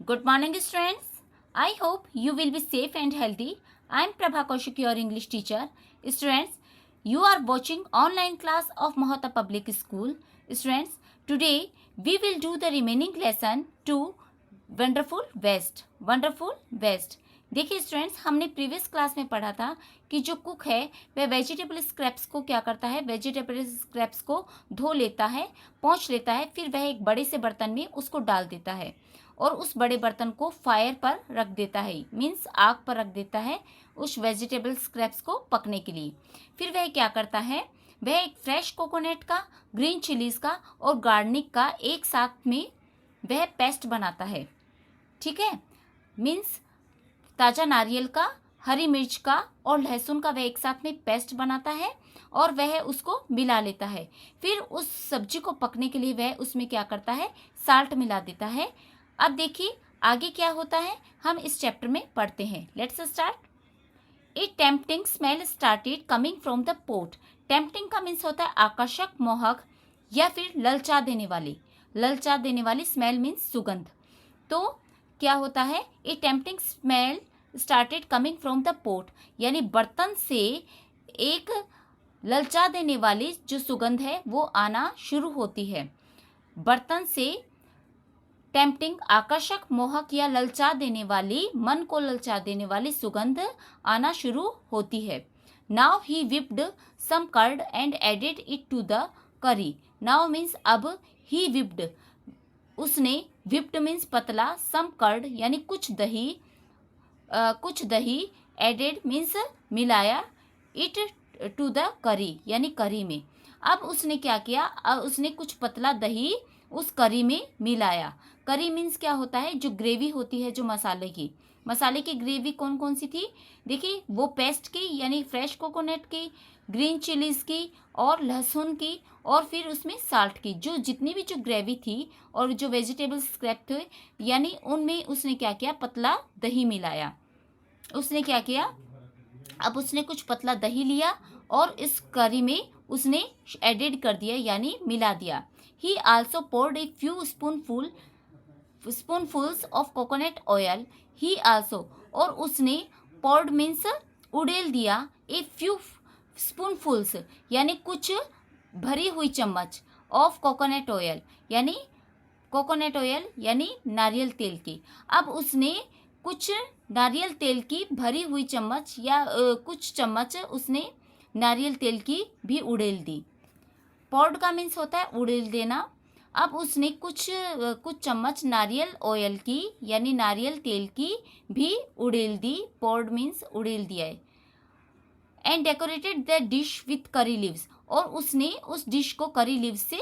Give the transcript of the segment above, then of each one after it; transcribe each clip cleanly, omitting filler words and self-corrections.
Good morning, students. I hope you will be safe and healthy. I am Prabha Kaushik, your English teacher. Students, you are watching online class of Mahota Public School. Students, today we will do the remaining lesson to Wonderful West. Wonderful West. देखिए students, हमने previous class में पढ़ा था कि जो cook है वह vegetable scraps को क्या करता है, वेजिटेबल स्क्रैप्स को धो लेता है, पोंछ लेता है, फिर वह एक बड़े से बर्तन में उसको डाल देता है और उस बड़े बर्तन को फायर पर रख देता है, मीन्स आग पर रख देता है उस वेजिटेबल स्क्रैप्स को पकने के लिए। फिर वह क्या करता है, वह एक फ्रेश कोकोनट का, ग्रीन चिलीज का और गार्लिक का एक साथ में वह पेस्ट बनाता है। ठीक है, मीन्स ताज़ा नारियल का, हरी मिर्च का और लहसुन का वह एक साथ में पेस्ट बनाता है और वह उसको मिला लेता है। फिर उस सब्जी को पकने के लिए वह उसमें क्या करता है, साल्ट मिला देता है। अब देखिए आगे क्या होता है, हम इस चैप्टर में पढ़ते हैं। Let's start. A tempting smell started coming from the pot. Tempting का मीन्स होता है आकर्षक, मोहक या फिर ललचा देने वाली। ललचा देने वाली स्मेल मीन्स सुगंध। तो क्या होता है, a tempting smell started coming from the pot, यानी बर्तन से एक ललचा देने वाली जो सुगंध है वो आना शुरू होती है। बर्तन से टेम्पटिंग, आकर्षक, मोहक या ललचा देने वाली, मन को ललचा देने वाली सुगंध आना शुरू होती है। Now he whipped some curd and added it to the curry. Now means अब, ही विप्ड उसने, विप्ड मीन्स पतला, सम कर्ड यानी कुछ दही, एडेड मीन्स मिलाया, इट टू द करी यानी करी में। अब उसने क्या किया, उसने कुछ पतला दही उस करी में मिलाया। करी मीन्स क्या होता है, जो ग्रेवी होती है, जो मसाले की ग्रेवी कौन कौन सी थी, देखिए वो पेस्ट की यानी फ्रेश कोकोनट की, ग्रीन चिलीज की और लहसुन की और फिर उसमें साल्ट की, जो जितनी भी जो ग्रेवी थी और जो वेजिटेबल स्क्रैप थे यानी उनमें उसने क्या किया, पतला दही मिलाया। उसने क्या किया, अब उसने कुछ पतला दही लिया और इस करी में उसने एडेड कर दिया यानी मिला दिया। He also poured a few spoonfuls of coconut oil. He also, और उसने poured means उड़ेल दिया, a few spoonfuls यानी कुछ भरी हुई चम्मच, of coconut oil यानी कोकोनट ऑयल यानी नारियल तेल की। अब उसने कुछ नारियल तेल की भरी हुई चम्मच या कुछ चम्मच उसने नारियल तेल की भी उड़ेल दी। पॉड का मीन्स होता है उड़ेल देना। अब उसने कुछ चम्मच नारियल ऑयल की यानी नारियल तेल की भी उड़ेल दी। पॉड मीन्स उड़ेल दिया है। And decorated the dish with curry leaves, और उसने उस डिश को करी लीव्स से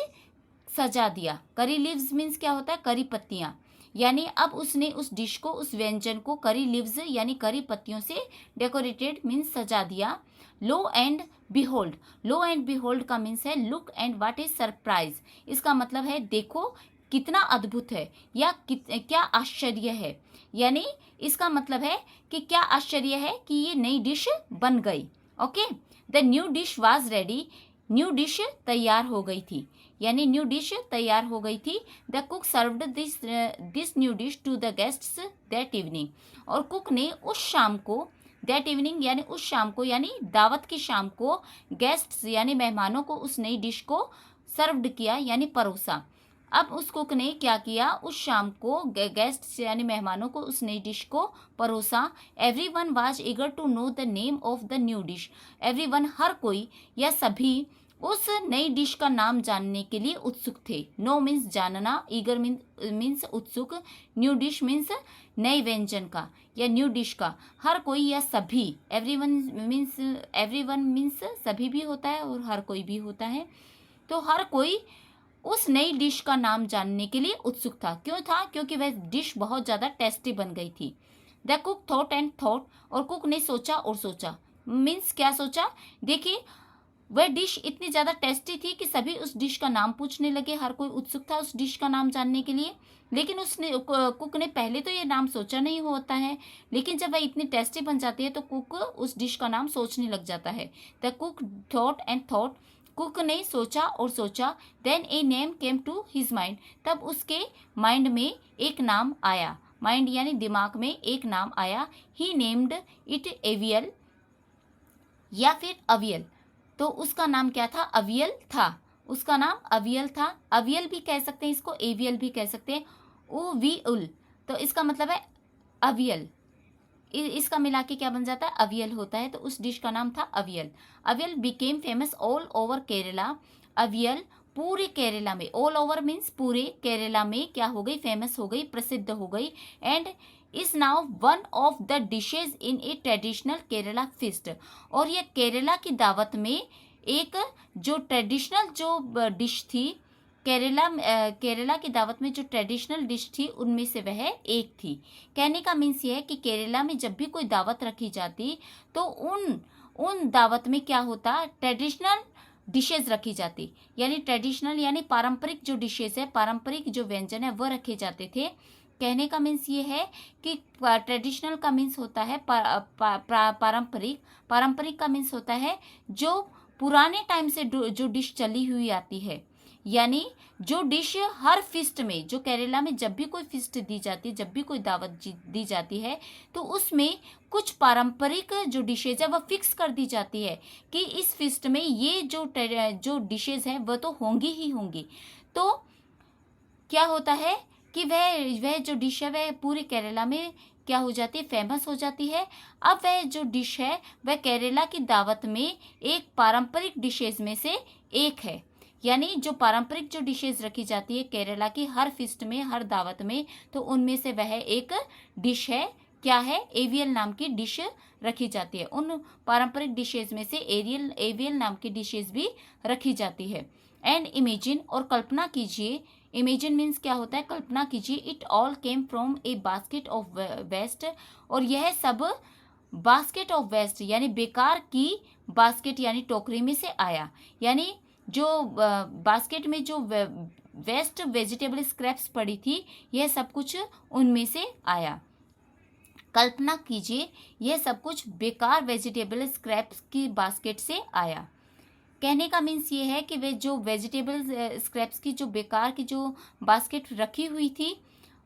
सजा दिया। करी लीव्स मीन्स क्या होता है, करी पत्तियां, यानी अब उसने उस डिश को, उस व्यंजन को करी लीव्स यानी करी पत्तियों से डेकोरेटेड मीन्स सजा दिया। Lo and behold, lo and behold का मीन्स है look and what is surprise. इसका मतलब है देखो कितना अद्भुत है या क्या आश्चर्य है, यानी इसका मतलब है कि क्या आश्चर्य है कि ये नई डिश बन गई। Okay, the new dish was ready, new dish तैयार हो गई थी यानी न्यू डिश तैयार हो गई थी। The cook served this new dish to the guests that evening, और कुक ने उस शाम को, दैट इवनिंग यानी उस शाम को यानी दावत की शाम को, गेस्ट्स यानी मेहमानों को उस नई डिश को सर्व्ड किया यानी परोसा। अब उस कुक ने क्या किया, उस शाम को गेस्ट्स यानी मेहमानों को उस नई डिश को परोसा। Everyone was eager to know the name of the new dish, everyone हर कोई या सभी उस नई डिश का नाम जानने के लिए उत्सुक थे। नो मीन्स जानना, ईगर मीन्स उत्सुक, न्यू डिश मीन्स नए व्यंजन का या न्यू डिश का, हर कोई या सभी, एवरीवन मीन्स सभी भी होता है और हर कोई भी होता है। तो हर कोई उस नई डिश का नाम जानने के लिए उत्सुक था। क्यों था, क्योंकि वह डिश बहुत ज़्यादा टेस्टी बन गई थी। The cook thought and thought, और कुक ने सोचा और सोचा, मीन्स क्या सोचा, देखिए वह डिश इतनी ज़्यादा टेस्टी थी कि सभी उस डिश का नाम पूछने लगे, हर कोई उत्सुक था उस डिश का नाम जानने के लिए। लेकिन कुक ने पहले तो ये नाम सोचा नहीं होता है, लेकिन जब वह इतनी टेस्टी बन जाती है तो कुक उस डिश का नाम सोचने लग जाता है। The cook thought and thought, cook ने सोचा और सोचा। Then a name came to his mind, तब उसके माइंड में एक नाम आया। माइंड यानी दिमाग में एक नाम आया, ही नेम्ड इट एवियल या फिर अवियल। तो उसका नाम क्या था? अवियल था, उसका नाम अवियल था। अवियल भी कह सकते हैं इसको, एवियल भी कह सकते हैं। ओ वी उल, तो इसका मतलब है अवियल। इसका मिला के क्या बन जाता है? अवियल होता है। तो उस डिश का नाम था aviyal. Aviyal became famous all over Kerala. Aviyal पूरे केरला में, ऑल ओवर मीन्स पूरे केरला में क्या हो गई? फेमस हो गई, प्रसिद्ध हो गई। And is now one of the dishes in A traditional Kerala feast. और ये केरला की दावत में एक जो ट्रेडिशनल जो डिश थी, केरला की दावत में जो ट्रेडिशनल डिश थी उनमें से वह एक थी। कहने का मीन्स ये है कि केरला में जब भी कोई दावत रखी जाती तो उन दावत में क्या होता? ट्रेडिशनल डिशेज रखी जाती, यानी ट्रेडिशनल यानी पारंपरिक जो डिशेज है, पारंपरिक जो व्यंजन है वह रखे जाते थे। कहने का मीन्स ये है कि ट्रेडिशनल का मीन्स होता है पारंपरिक, पारंपरिक का मीन्स होता है जो पुराने टाइम से जो डिश चली हुई आती है, यानी जो डिश हर फिस्ट में, जो केरला में जब भी कोई फिस्ट दी जाती है, जब भी कोई दावत दी जाती है तो उसमें कुछ पारंपरिक जो डिशेज है वह फिक्स कर दी जाती है कि इस फिस्ट में ये जो डिशेज है वह तो होंगी ही होंगी। तो क्या होता है कि वह जो डिश है वह पूरे केरला में क्या हो जाती है? फेमस हो जाती है। अब वह जो डिश है वह केरला की दावत में एक पारंपरिक डिशेज में से एक है, यानी जो पारंपरिक जो डिशेज रखी जाती है केरला की हर फिस्ट में, हर दावत में, तो उनमें से वह एक डिश है। क्या है? एवियल नाम की डिश रखी जाती है। उन पारंपरिक डिशेज में से एवियल नाम की डिशेज भी रखी जाती है। एंड इमेजिन, और कल्पना कीजिए, इमेजिन मीन्स क्या होता है? कल्पना कीजिए। It all came from a basket of waste, और यह सब बास्केट ऑफ वेस्ट यानी बेकार की बास्केट यानी टोकरी में से आया। यानी जो बास्केट में जो वेस्ट वेजिटेबल स्क्रैप्स पड़ी थी, यह सब कुछ उनमें से आया। कल्पना कीजिए यह सब कुछ बेकार वेजिटेबल स्क्रैप्स की बास्केट से आया। कहने का मीन्स ये है कि वे जो वेजिटेबल स्क्रैप्स की जो बेकार की जो बास्केट रखी हुई थी,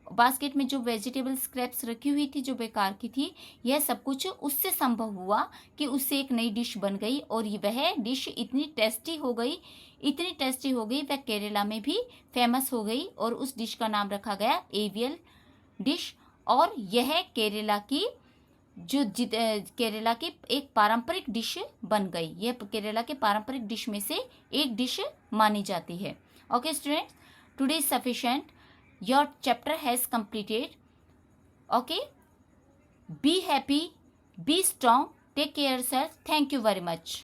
बास्केट में जो वेजिटेबल स्क्रैप्स रखी हुई थी जो बेकार की थी, यह सब कुछ उससे संभव हुआ कि उससे एक नई डिश बन गई। और वह डिश इतनी टेस्टी हो गई, इतनी टेस्टी हो गई, वह केरला में भी फेमस हो गई। और उस डिश का नाम रखा गया एवियल डिश। और यह केरला की केरला की एक पारंपरिक डिश बन गई। यह केरला के पारंपरिक डिश में से एक डिश मानी जाती है। Okay students, today is sufficient, your chapter has completed. Okay, be happy, be strong, take care self. Thank you very much.